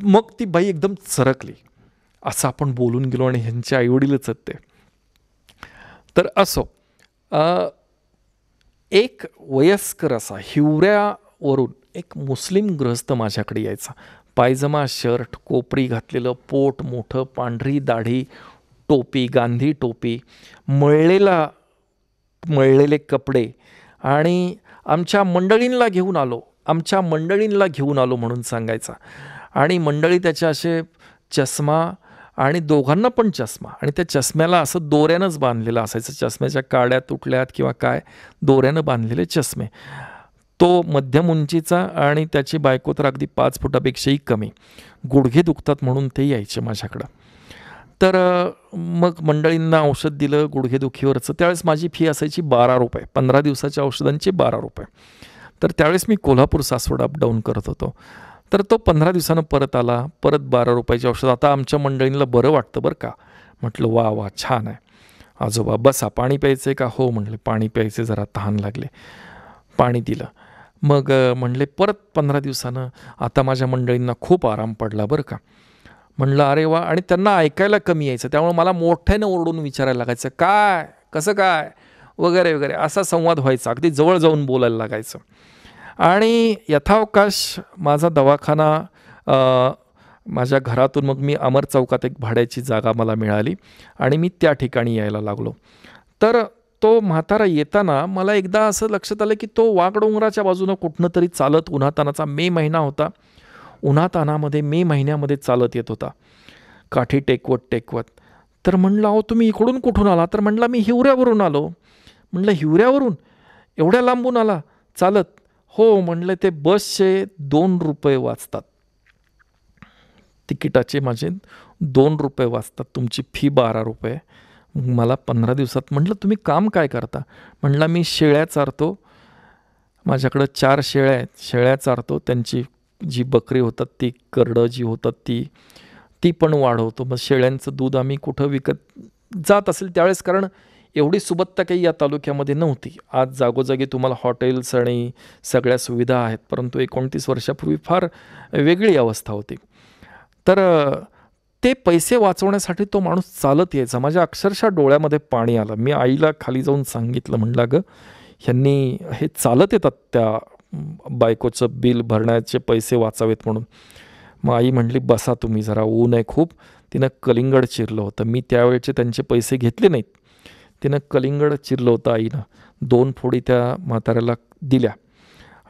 मग ती बाई एकदम चरकली. असं आपण बोलून गेलो आणि ह्यांचे आईवडीलच आहेत ते. तर असो, एक वयस्कर असा हिवऱ्यावरून एक मुस्लिम गृहस्थ माझ्याकडे यायचा. पायजमा, शर्ट, कोपरी घातलेलं, पोट मोठं, पांढरी दाढी, टोपी, गांधी टोपी, मळलेले कपडे. आणि आमच्या मंडळींना घेऊन आलो म्हणून सांगायचा. आणि मंडळी त्याच्या असे चष्मा, आणि दोघांना पण चष्मा, आणि त्या चष्म्याला असं दोऱ्यानंच बांधलेलं असायचं. चष्म्याच्या काड्या तुटल्यात किंवा काय, दोऱ्यानं बांधलेले चष्मे. तो मध्यम उंचीचा आणि त्याची बायको तर अगदी 5 फुटापेक्षाही कमी. गुडघे दुखतात म्हणून ते यायचे माझ्याकडं. तर मग मंडळींना औषध दिलं गुडघेदुखीवरचं. त्यावेळेस माझी फी असायची 12 रुपये, 15 दिवसाच्या औषधांची 12 रुपये. तर त्यावेळेस मी कोल्हापूर सासवड अपडाऊन करत होतो. तर तो 15 दिवसानं परत आला, परत 12 रुपयाची औषध. आता आमच्या मंडळींना बरं वाटतं बरं का. म्हटलं वा वा छान आहे. आजोबा बसा, पाणी प्यायचं आहे का? हो म्हणले, पाणी प्यायचे, जरा तहान लागले. पाणी दिलं. मग म्हणले परत 15 दिवसानं. आता माझ्या मंडळींना खूप आराम पडला बरं का. म्हणलं अरे वा. आणि त्यांना ऐकायला कमी यायचं, त्यामुळे मला मोठ्यानं ओरडून विचारायला लागायचं, काय कसं काय वगैरे वगैरे, असा संवाद व्हायचा. अगदी जवळ जाऊन बोलायला लागायचं. आणि यथावकाश माझा दवाखाना माझ्या घरातून मग मी अमर चौकात एक भाड्याची जागा मला मिळाली आणि मी त्या ठिकाणी यायला लागलो. तर तो म्हातारा येताना मला एकदा असं लक्षात आलं की तो वाघडोंगराच्या बाजूनं कुठनं तरी चालत, उन्हातानाचा मे महिना होता, उन्हातानामध्ये मे महिन्यामध्ये चालत येत होता, काठी टेकवत. तर म्हणलं अहो तुम्ही इकडून कुठून आला? तर म्हणला मी हिवऱ्यावरून आलो. म्हणलं हिवऱ्यावरून? एवढ्या लांबून आला चालत? हो म्हणलं, ते बसचे 2 रुपये वाचतात, तिकिटाचे माझे 2 रुपये वाचतात, तुमची फी 12 रुपये. मला 15 दिवसात. म्हटलं तुम्ही काम काय करता? म्हणला मी शेळ्या चारतो, माझ्याकडं 4 शेळ्या आहेत, शेळ्या चारतो, त्यांची जी बकरी होतात ती, करडं जी होतात ती पण वाढवतो. मग शेळ्यांचं दूध आम्ही कुठं विकत जात असेल त्यावेळेस, कारण एवढी सुबत्ता काही या तालुक्यामध्ये नव्हती. आज जागोजागी तुम्हाला हॉटेल्स आणि सगळ्या सुविधा आहेत, परंतु 29 वर्षापूर्वी फार वेगळी अवस्था होती. तर ते पैसे वाचवण्यासाठी तो माणूस चालत यायचा. माझ्या अक्षरशः डोळ्यामध्ये पाणी आलं. मी आईला खाली जाऊन सांगितलं, म्हणलं गं ह्यांनी हे चालत येतात त्या बायकोचं बिल भरण्याचे पैसे वाचावेत म्हणून. मग आई म्हटली बसा तुम्ही, जरा ऊन आहे खूप. तिनं कलिंगड चिरलं होतं. मी त्यावेळेचे त्यांचे पैसे घेतले नाहीत. तिनं कलिंगड चिरलं होतं आईनं. 2 फोडी त्या म्हाताऱ्याला दिल्या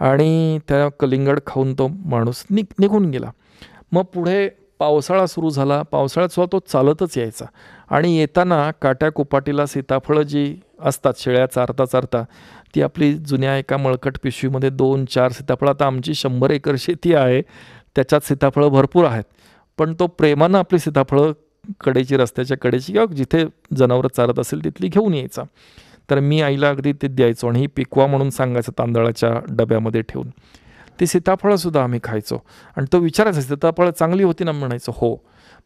आणि त्या कलिंगड खाऊन तो माणूस निघून गेला. मग पुढे पावसाळा सुरू झाला. पावसाळ्यात सुद्धा तो चालतच यायचा आणि येताना काट्या कुपाटीला सीताफळं जी असतात शेळ्या चारता ती आपली जुन्या एका मळकट पिशवीमध्ये 2-4 सीताफळं. आता आमची 100 एकर शेती आहे, त्याच्यात सीताफळं भरपूर आहेत, पण तो प्रेमानं आपली सीताफळं कडेची, रस्त्याच्या कडेची किंवा जिथे जनावरं चालत असेल तिथली घेऊन यायचा. तर मी आईला अगदी ते द्यायचो आणि ही पिकवा म्हणून सांगायचं तांदळाच्या डब्यामध्ये ठेवून. ती सीताफळंसुद्धा आम्ही खायचो आणि तो विचारायचा सीताफळं चांगली होती ना? म्हणायचं हो.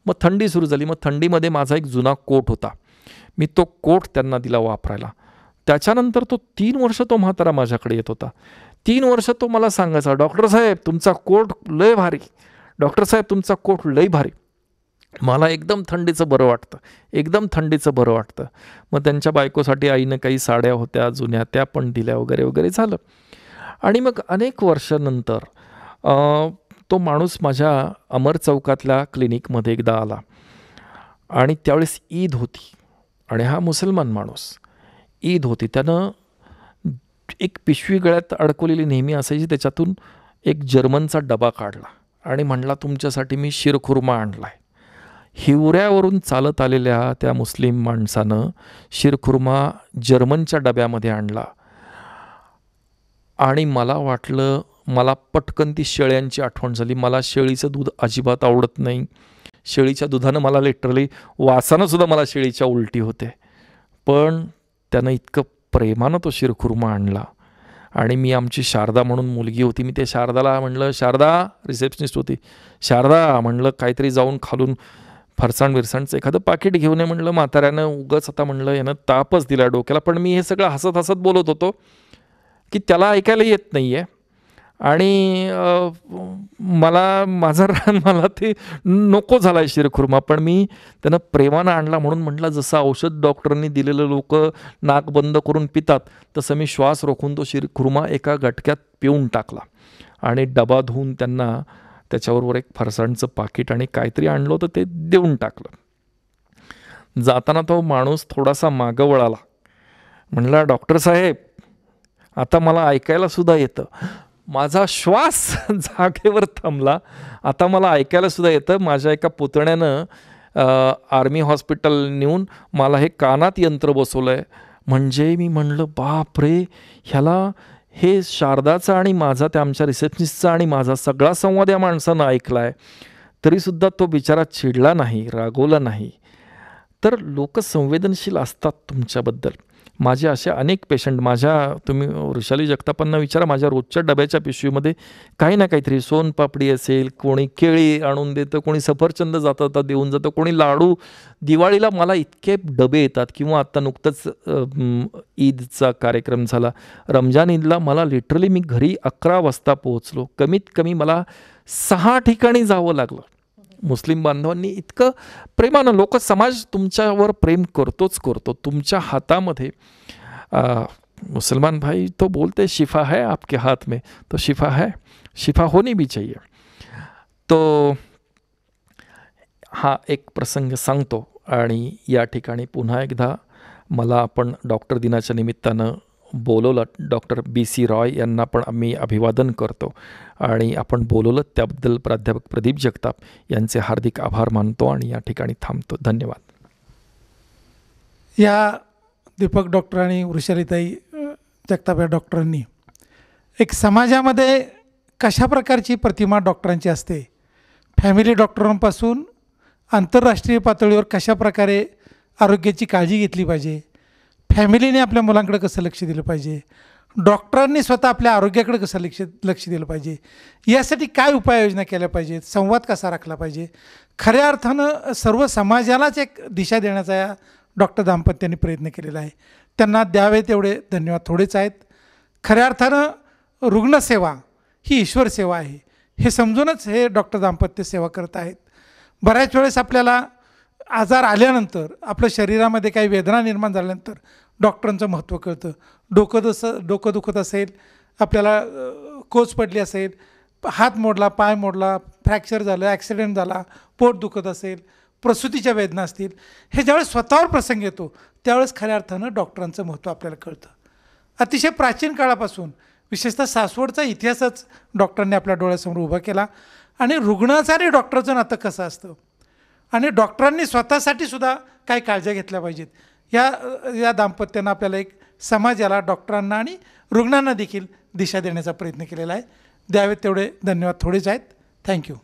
मग थंडी सुरू झाली. मग थंडीमध्ये माझा एक जुना कोट होता, मी तो कोट त्यांना दिला वापरायला. त्याच्यानंतर तो 3 वर्ष तो म्हातारा माझ्याकडे येत होता. 3 वर्ष तो मला सांगायचा, डॉक्टर साहेब तुमचा कोट लय भारी, डॉक्टर साहेब तुमचा कोट लय भारी. मला एकदम थंडीचं बरं वाटतं, एकदम थंडीचं बरं वाटतं. मग त्यांच्या बायकोसाठी आईनं काही साड्या होत्या जुन्या, त्या पण दिल्या वगैरे वगैरे झालं. आणि मग अनेक वर्षानंतर तो माणूस माझ्या अमर चौकातल्या क्लिनिकमध्ये एकदा आला आणि त्यावेळेस ईद होती आणि हा मुसलमान माणूस, ईद होती. त्यानं एक पिशवी गळ्यात अडकवलेली नेहमी असायची, त्याच्यातून एक जर्मनचा डबा काढला आणि म्हणला तुमच्यासाठी मी शिरखुर्मा आणला आहे. हिवऱ्यावरून चालत आलेल्या त्या मुस्लिम माणसानं शिरखुर्मा जर्मनच्या डब्यामध्ये आणला आणि मला वाटलं, मला पटकन ती शेळ्यांची आठवण झाली. मला शेळीचं दूध अजिबात आवडत नाही. शेळीच्या दुधानं मला लिटरली वासानंसुद्धा मला शेळीच्या उलटी होते. पण त्यानं इतकं प्रेमानं तो शिरखुर्मा आणला आणि मी, आमची शारदा म्हणून मुलगी होती, मी त्या शारदाला म्हणलं, शारदा रिसेप्शनिस्ट होती, शारदा म्हणलं काहीतरी जाऊन खालून फरसाण बिरसाणचं एखादं पाकिट घेऊन ये म्हणलं. म्हाताऱ्यानं उगाच आता म्हणलं यानं तापच दिला डोक्याला. पण मी हे सगळं हसत हसत बोलत होतो की त्याला ऐकायला येत नाही आहे आणि मला ते नको झाला आहे शिरखुर्मा. पण मी त्यानं प्रेमानं आणला म्हणून म्हटलं, जसं औषध डॉक्टरांनी दिलेलं लोक नाक बंद करून पितात, तसं मी श्वास रोखून तो शिरखुर्मा एका गटक्यात पिऊन टाकला आणि डबा धुवून त्यांना त्याच्याबरोबर एक फरसाणचं पाकिट आणि काहीतरी आणलं होतं ते देऊन टाकलं. जाताना तो माणूस थोडासा मागं वळाला, म्हणला, डॉक्टर साहेब आता मला ऐकायला सुद्धा येतं. माझा श्वास जागेवर थांबला. आता मला ऐकायला सुद्धा येतं. माझ्या एका पुतण्यानं आर्मी हॉस्पिटल नेऊन मला हे कानात यंत्र बसवलं आहे. म्हणजे मी म्हणलं, बाप रे, ह्याला हे शारदाचा आणि माझा, त्या आमच्या रिसेप्शनिस्टचा आणि माझा सगळा संवाद या माणसानं ऐकला आहे. तरीसुद्धा तो बिचारा चिडला नाही, रागवला नाही. तर लोक संवेदनशील असतात तुमच्याबद्दल. माझे असे अनेक पेशंट, तुम्ही वृषाली जगतापांना विचारा, माझ्या रोजच्या डब्याच्या पिशवीमध्ये काही ना काहीतरी, सोनपापडी असेल, कोणी केळी आणून देतं, कोणी सफरचंद जाता देऊन जातं, कोणी लाडू. दिवाळीला मला इतके डबे येतात, किंवा आत्ता नुकतंच ईदचा कार्यक्रम झाला, रमजान ईदला मला लिटरली मी घरी 11 वाजता पोहोचलो. कमीत कमी मला 6 ठिकाणी जावं लागलं. मुस्लिम बांधवांनी इतकं प्रेमानं, समाज तुमच्यावर प्रेम करतोच करतो. तुमच्या हातामध्ये मुसलमान भाई तो बोलते शिफा है आपके हाथ में, तो शिफा है, शिफा होनी भी चाहिए. तो हा एक प्रसंग सांगतो आणि या ठिकाणी पुन्हा एकदा मला आपण डॉक्टर दिनाच्या निमित्तानं बोलवलं. डॉक्टर BC रॉय यांना पण आम्ही अभिवादन करतो आणि आपण बोलवलं त्याबद्दल प्राध्यापक प्रदीप जगताप यांचे हार्दिक आभार मानतो आणि या ठिकाणी थांबतो. धन्यवाद.
या दीपक डॉक्टर आणि वृषालीताई जगताप या डॉक्टरांनी एक समाजामध्ये कशा प्रकारची प्रतिमा डॉक्टरांची असते, फॅमिली डॉक्टरांपासून आंतरराष्ट्रीय पातळीवर कशा प्रकारे आरोग्याची काळजी घेतली पाहिजे, फॅमिलीने आपल्या मुलांकडे कसं लक्ष दिलं पाहिजे, डॉक्टरांनी स्वतः आपल्या आरोग्याकडे कसं लक्ष दिलं पाहिजे, यासाठी काय उपाययोजना केल्या पाहिजेत, संवाद कसा राखला पाहिजे, खऱ्या अर्थानं सर्व समाजालाच एक दिशा देण्याचा या डॉक्टर दाम्पत्यांनी प्रयत्न केलेला आहे. त्यांना द्यावे तेवढे धन्यवाद थोडेच आहेत. खऱ्या अर्थानं रुग्णसेवा ही ईश्वर सेवा आहे हे समजूनच हे डॉक्टर दाम्पत्य सेवा करत आहेत. बऱ्याच वेळेस आपल्याला आजार आल्यानंतर, आपल्या शरीरामध्ये काही वेदना निर्माण झाल्यानंतर डॉक्टरांचं महत्त्व कळतं. डोकं दुखत असेल, आपल्याला कोच पडली असेल, हात मोडला, पाय मोडला, फ्रॅक्चर झालं, ॲक्सिडेंट झाला, पोट दुखत असेल, प्रसूतीच्या वेदना असतील, हे ज्यावेळेस स्वतःवर प्रसंग येतो त्यावेळेस खऱ्या अर्थानं डॉक्टरांचं महत्त्व आपल्याला कळतं. अतिशय प्राचीन काळापासून, विशेषतः सासवडचा इतिहासच डॉक्टरांनी आपल्या डोळ्यासमोर उभा केला. आणि रुग्णाचं आणि डॉक्टरचं नातं कसं असतं आणि डॉक्टरांनी स्वतःसाठी सुद्धा काय काळजी घेतल्या पाहिजेत, या दाम्पत्यानं आपल्याला एक समाजाला, डॉक्टरांना आणि रुग्णांना देखील दिशा देण्याचा प्रयत्न केलेला आहे. द्यावेत तेवढे धन्यवाद थोडेच आहेत. थँक्यू.